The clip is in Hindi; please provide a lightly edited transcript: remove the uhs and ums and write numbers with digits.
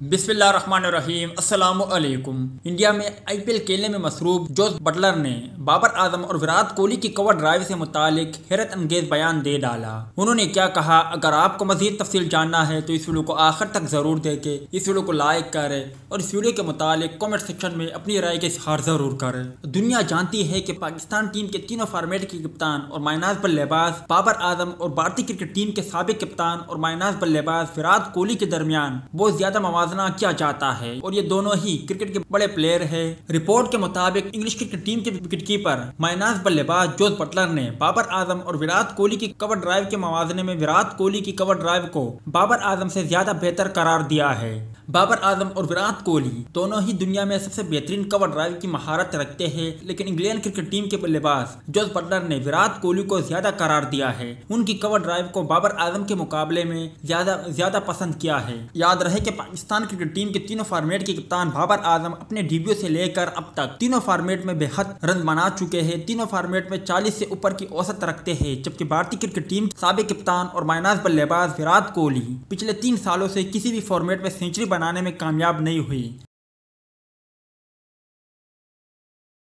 बिस्मिल्लाहिर्रहमानिर्रहीम अस्सलामु अलैकुम। इंडिया में आईपीएल खेलने में मसरूफ जोस बटलर ने बाबर आजम और विराट कोहली की कवर ड्राइव से मुतालिक हैरत अंगेज बयान दे डाला। उन्होंने क्या कहा, अगर आपको मजीद तफसील जानना है तो इस वीडियो को आखिर तक जरूर देखें, इस वीडियो को लाइक करें और इस वीडियो के मुतालिक कमेंट सेक्शन में अपनी राय का इजहार जरूर करें। दुनिया जानती है कि पाकिस्तान टीम के तीनों फॉर्मेट के कप्तान और मायनाज बल्लेबाज बाबर आजम और भारतीय क्रिकेट टीम के साबिक कप्तान और मायनाज बल्लेबाज विराट कोहली के दरमियान बहुत ज्यादा किया जाता है और ये दोनों ही क्रिकेट के बड़े प्लेयर हैं। रिपोर्ट के मुताबिक इंग्लिश क्रिकेट टीम के विकेटकीपर मायनाज बल्लेबाज जोस बटलर ने बाबर आजम और विराट कोहली की कवर ड्राइव के मवाजने में विराट कोहली की कवर ड्राइव को बाबर आजम से ज्यादा बेहतर करार दिया है। बाबर आजम और विराट कोहली दोनों ही दुनिया में सबसे बेहतरीन कवर ड्राइव की महारत रखते हैं, लेकिन इंग्लैंड क्रिकेट टीम के बल्लेबाज जोस बटलर ने विराट कोहली को ज्यादा करार दिया है। उनकी कवर ड्राइव को बाबर आजम के मुकाबले में ज्यादा पसंद किया है। याद रहे कि पाकिस्तान क्रिकेट टीम के तीनों फॉर्मेट के कप्तान बाबर आजम अपने डेब्यू से लेकर अब तक तीनों फॉर्मेट में बेहद रन बना चुके हैं। तीनों फॉर्मेट में 40 से ऊपर की औसत रखते हैं, जबकि भारतीय क्रिकेट टीम साबिक कप्तान और मायनाज बल्लेबाज विराट कोहली पिछले 3 सालों से किसी भी फॉर्मेट में सेंचुरी बनाने में कामयाब नहीं हुई।